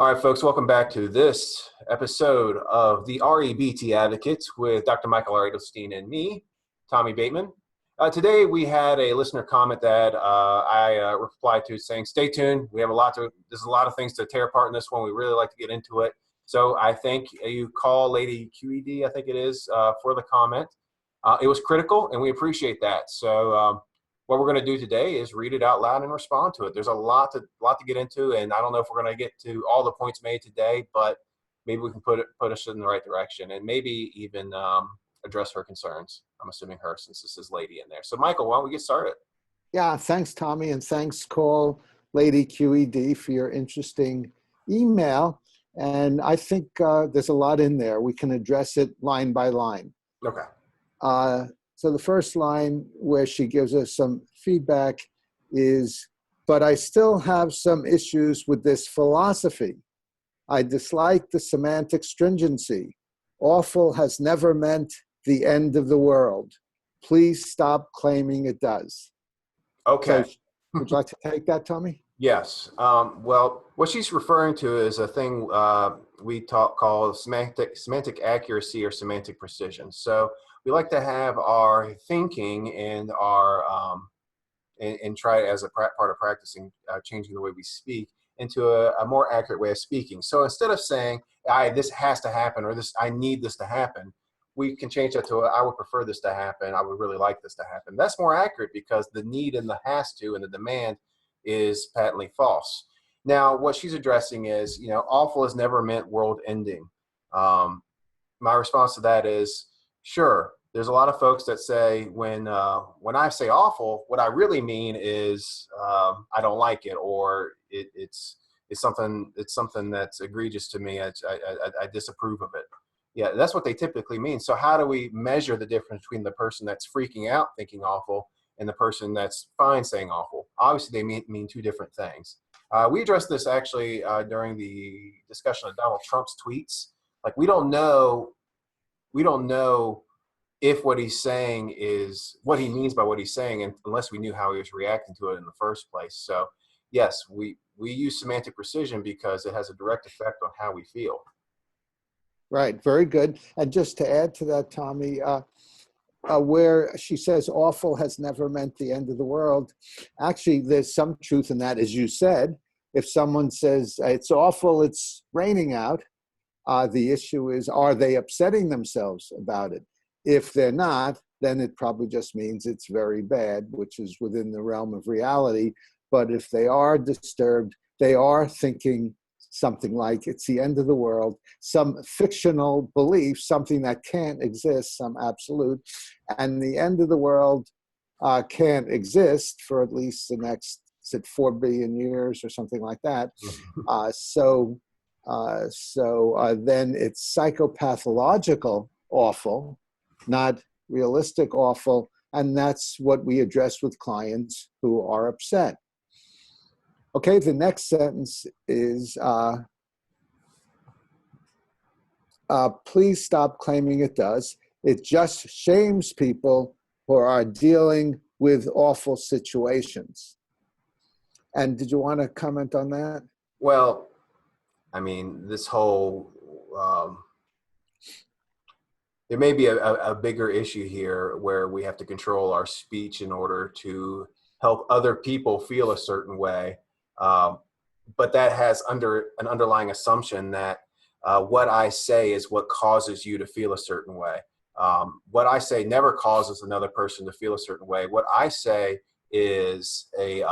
All right, folks, welcome back to this episode of the REBT Advocates with Dr. Michael R. Edelstein and me, Tommy Bateman. Today we had a listener comment that I replied to saying, stay tuned. There's a lot of things to tear apart in this one. We really like to get into it. So I thank you, CalLadyQED, I think it is, for the comment. It was critical and we appreciate that. So what we're going to do today is read it out loud and respond to it. There's a lot to get into, and I don't know if we're going to get to all the points made today, but maybe we can put us in the right direction and maybe even address her concerns. I'm assuming her, since this is lady in there. So Michael, why don't we get started? Yeah, thanks, Tommy, and thanks, CalLadyQED, for your interesting email. And I think there's a lot in there. We can address it line by line. Okay. So the first line where she gives us some feedback is, but I still have some issues with this philosophy. I dislike the semantic stringency. Awful has never meant the end of the world. Please stop claiming it does. Okay. So, would you like to take that, Tommy? Yes. Well, what she's referring to is a thing we call semantic accuracy or semantic precision. So we like to have our thinking and our and try as a part of practicing changing the way we speak into a more accurate way of speaking. So instead of saying this has to happen or I need this to happen, we can change that to I would prefer this to happen. I would really like this to happen. That's more accurate because the need and the has to and the demand is patently false. Now, what she's addressing is, awful has never meant world ending. My response to that is, sure, there's a lot of folks that say when I say awful, what I really mean is I don't like it, or it's something that's egregious to me. I disapprove of it. Yeah, that's what they typically mean. So how do we measure the difference between the person that's freaking out thinking awful and the person that's fine saying awful? Obviously, they mean two different things. We addressed this actually during the discussion of Donald Trump's tweets. Like we don't know if what he's saying is what he means by what he's saying, unless we knew how he was reacting to it in the first place. So yes, we use semantic precision because it has a direct effect on how we feel. Right, very good. And just to add to that, Tommy, where she says awful has never meant the end of the world, actually there's some truth in that. As you said, if someone says it's awful, it's raining out, the issue is, are they upsetting themselves about it? If they're not, then it probably just means it's very bad, which is within the realm of reality. But if they are disturbed, they are thinking something like it's the end of the world, some fictional belief, something that can't exist, some absolute, and the end of the world can't exist for at least the next, 4 billion years or something like that. So then it's psychopathological awful, not realistic awful, and that's what we address with clients who are upset. Okay, the next sentence is, please stop claiming it does. It just shames people who are dealing with awful situations. And did you want to comment on that? Well, I mean, this whole, there may be a bigger issue here where we have to control our speech in order to help other people feel a certain way. But that has an underlying assumption that what I say is what causes you to feel a certain way. What I say never causes another person to feel a certain way. What I say is the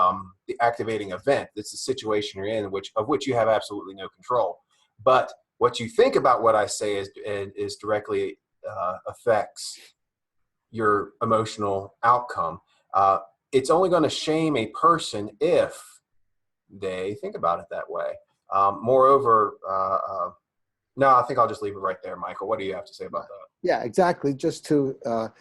activating event. It's the situation you're in, of which you have absolutely no control. But what you think about what I say is directly affects your emotional outcome. It's only going to shame a person if they think about it that way. Moreover, no, I think I'll just leave it right there, Michael. What do you have to say about that? Yeah, exactly. Just to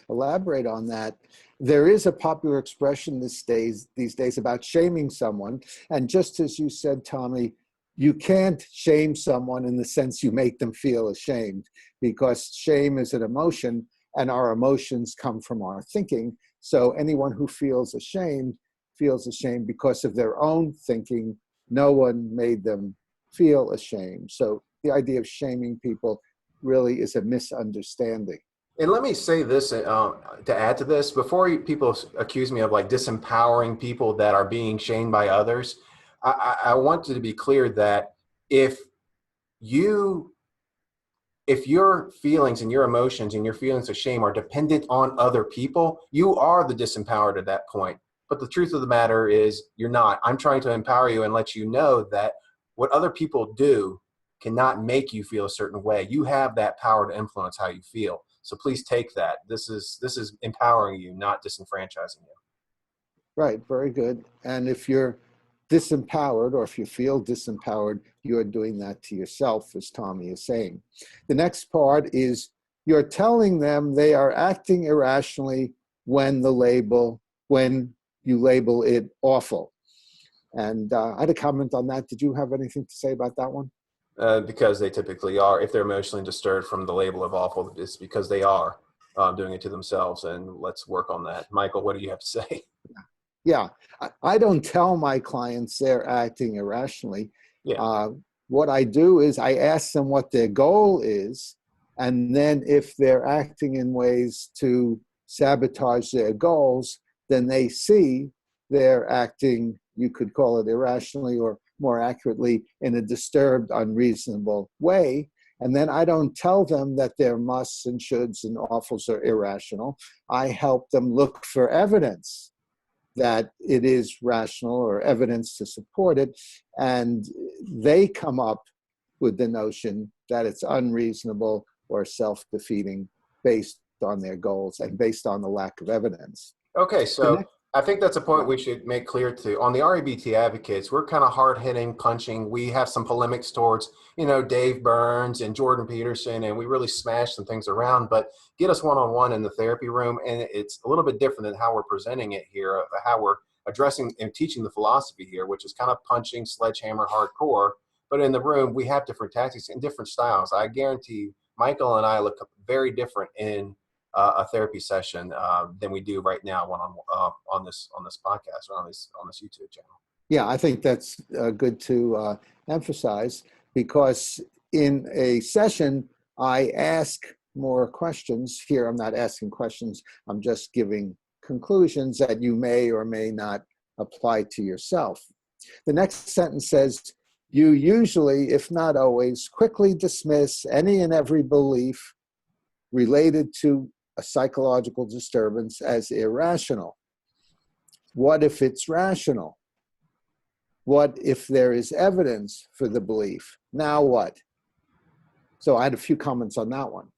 elaborate on that, there is a popular expression these days about shaming someone. And just as you said, Tommy, you can't shame someone in the sense you make them feel ashamed, because shame is an emotion and our emotions come from our thinking. So anyone who feels ashamed because of their own thinking. No one made them feel ashamed. So the idea of shaming people really is a misunderstanding. And let me say this to add to this, before people accuse me of like disempowering people that are being shamed by others, I want to be clear that if you, if your feelings and your emotions and your feelings of shame are dependent on other people, you are the disempowered at that point. But the truth of the matter is you're not. I'm trying to empower you and let you know that what other people do cannot make you feel a certain way. You have that power to influence how you feel. So please take that. This is empowering you, not disenfranchising you. Right, very good. And if you're disempowered, or if you feel disempowered, you're doing that to yourself, as Tommy is saying. The next part is you're telling them they are acting irrationally when you label it awful. And I had a comment on that. Did you have anything to say about that one? Because they typically are. If they're emotionally disturbed from the label of awful, it's because they are doing it to themselves. And let's work on that. Michael, what do you have to say? Yeah, I don't tell my clients they're acting irrationally. Yeah. What I do is I ask them what their goal is, and then if they're acting in ways to sabotage their goals, then they see they're acting, you could call it irrationally, or more accurately, in a disturbed, unreasonable way. And then I don't tell them that their musts and shoulds and awfuls are irrational. I help them look for evidence that it is rational, or evidence to support it, and they come up with the notion that it's unreasonable or self-defeating based on their goals and based on the lack of evidence. Okay, so I think that's a point Yeah. we should make clear too. On the REBT advocates, we're kind of hard-hitting, punching. We have some polemics towards, Dave Burns and Jordan Peterson, and we really smash some things around, but get us one-on-one in the therapy room, and it's a little bit different than how we're presenting it here, how we're addressing and teaching the philosophy here, which is kind of punching, sledgehammer, hardcore. But in the room, we have different tactics and different styles. I guarantee you, Michael and I look very different in a therapy session than we do right now on this podcast or on this YouTube channel. Yeah, I think that's good to emphasize, because in a session, I ask more questions. Here, I'm not asking questions. I'm just giving conclusions that you may or may not apply to yourself. The next sentence says, you usually, if not always, quickly dismiss any and every belief related to a psychological disturbance as irrational. What if it's rational? What if there is evidence for the belief? Now what? So I had a few comments on that one.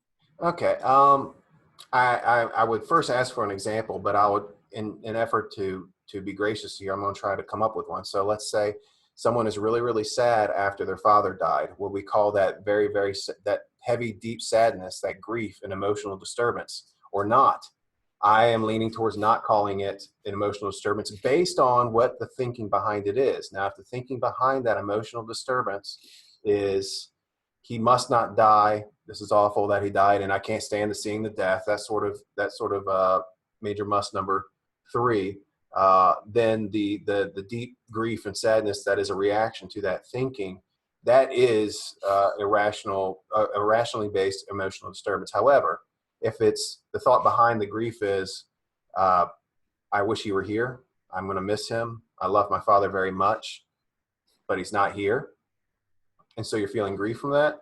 Okay. I would first ask for an example, but I would, in an effort to be gracious here, I'm going to try to come up with one. So let's say someone is really, really sad after their father died. What we call that very, very, that heavy, deep sadness, that grief, an emotional disturbance, or not. I am leaning towards not calling it an emotional disturbance based on what the thinking behind it is. Now, if the thinking behind that emotional disturbance is he must not die, this is awful that he died, and I can't stand to seeing the death, that sort of major must number 3, then the deep grief and sadness that is a reaction to that thinking, that is irrationally based emotional disturbance. However, if it's the thought behind the grief is, I wish he were here, I'm going to miss him, I love my father very much, but he's not here, and so you're feeling grief from that,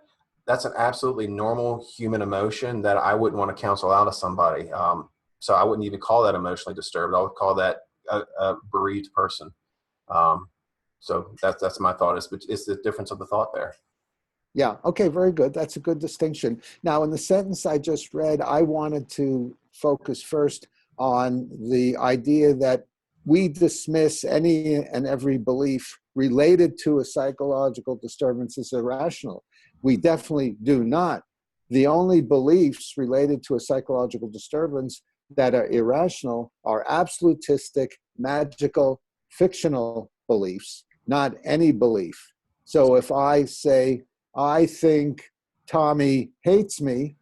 that's an absolutely normal human emotion that I wouldn't want to counsel out of somebody. So I wouldn't even call that emotionally disturbed. I would call that a bereaved person. So that's my thought. It's the difference of the thought there. Yeah, okay, very good. That's a good distinction. Now, in the sentence I just read, I wanted to focus first on the idea that we dismiss any and every belief related to a psychological disturbance as irrational. We definitely do not. The only beliefs related to a psychological disturbance that are irrational are absolutistic, magical, fictional beliefs, not any belief. So if I say, I think Tommy hates me,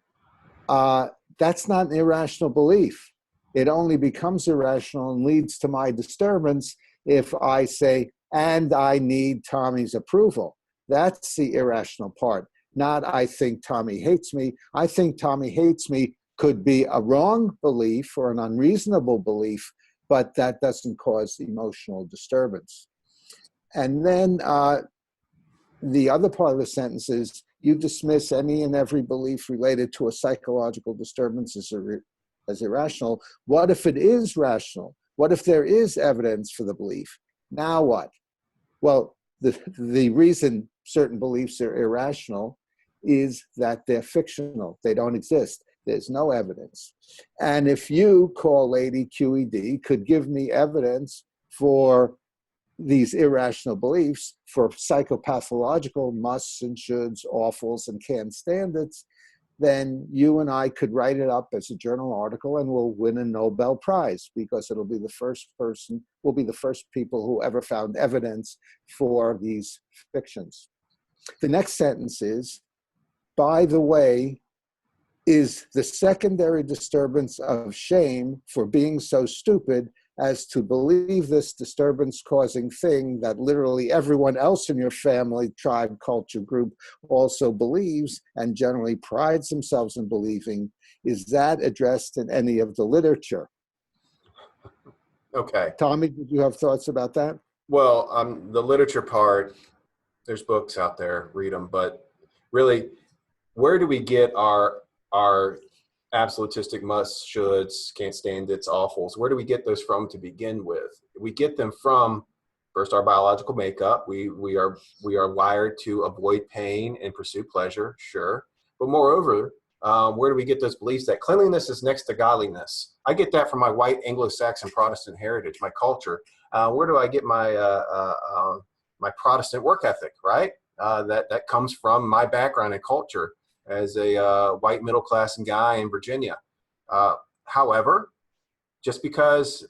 that's not an irrational belief. It only becomes irrational and leads to my disturbance if I say, and I need Tommy's approval. That's the irrational part. Not, I think Tommy hates me. I think Tommy hates me could be a wrong belief or an unreasonable belief, but that doesn't cause emotional disturbance. And then the other part of the sentence is, you dismiss any and every belief related to a psychological disturbance as irrational. What if it is rational? What if there is evidence for the belief? Now what? Well, the reason certain beliefs are irrational is that they're fictional. They don't exist. There's no evidence. And if you, CalLadyQED, could give me evidence for these irrational beliefs, for psychopathological musts and shoulds, awfuls, and can't stand it's, then you and I could write it up as a journal article and we'll win a Nobel Prize, because it'll be the first person, we'll be the first people who ever found evidence for these fictions. The next sentence is, by the way, is the secondary disturbance of shame for being so stupid as to believe this disturbance-causing thing that literally everyone else in your family, tribe, culture, group also believes and generally prides themselves in believing. Is that addressed in any of the literature? Okay. Tommy, did you have thoughts about that? Well, the literature part, there's books out there, read them, but really, where do we get our absolutistic musts, shoulds, can't stand it's, awfuls? Where do we get those from to begin with? We get them from, first, our biological makeup. We are wired to avoid pain and pursue pleasure, sure. But moreover, where do we get those beliefs that cleanliness is next to godliness? I get that from my white Anglo-Saxon Protestant heritage, my culture. Where do I get my my Protestant work ethic, right? That comes from my background and culture as a white middle-class guy in Virginia. However, just because,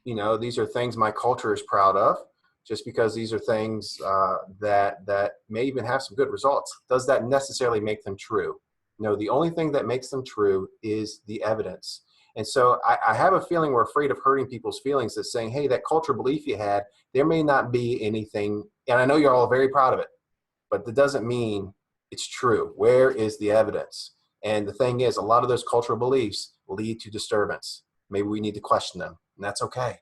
these are things my culture is proud of, just because these are things that may even have some good results, does that necessarily make them true? No, the only thing that makes them true is the evidence. And so I have a feeling we're afraid of hurting people's feelings, that saying, hey, that cultural belief you had, there may not be anything, and I know you're all very proud of it, but that doesn't mean it's true. Where is the evidence? And the thing is, a lot of those cultural beliefs lead to disturbance. Maybe we need to question them, and that's okay.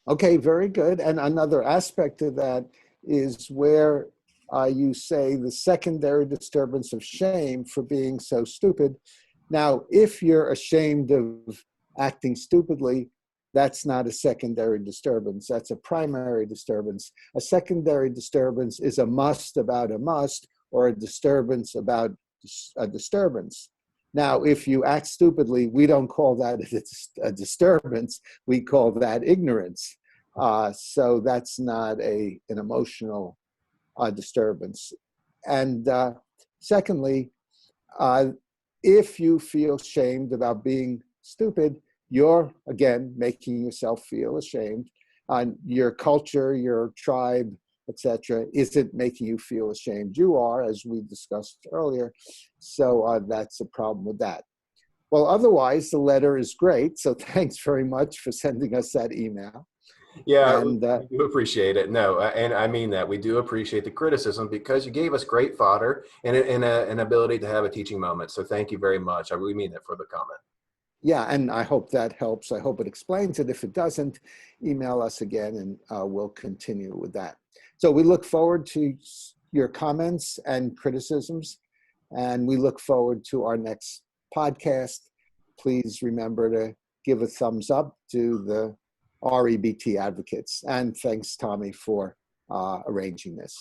Okay, very good. And another aspect of that is where you say the secondary disturbance of shame for being so stupid. Now, if you're ashamed of acting stupidly, that's not a secondary disturbance. That's a primary disturbance. A secondary disturbance is a must about a must, or a disturbance about a disturbance. Now, if you act stupidly, we don't call that a disturbance. We call that ignorance. So that's not an emotional disturbance. And secondly, if you feel shamed about being stupid, you're, again, making yourself feel ashamed. Your culture, your tribe, etc., isn't making you feel ashamed. You are, as we discussed earlier. So that's a problem with that. Well, otherwise, the letter is great. So thanks very much for sending us that email. Yeah, And we do appreciate it. No, and I mean that. We do appreciate the criticism, because you gave us great fodder and an ability to have a teaching moment. So thank you very much. I really mean that for the comment. yeah, and I hope that helps. I hope it explains it. If it doesn't, email us again and we'll continue with that. So we look forward to your comments and criticisms, and we look forward to our next podcast. Please remember to give a thumbs up to the REBT advocates. And thanks, Tommy, for arranging this.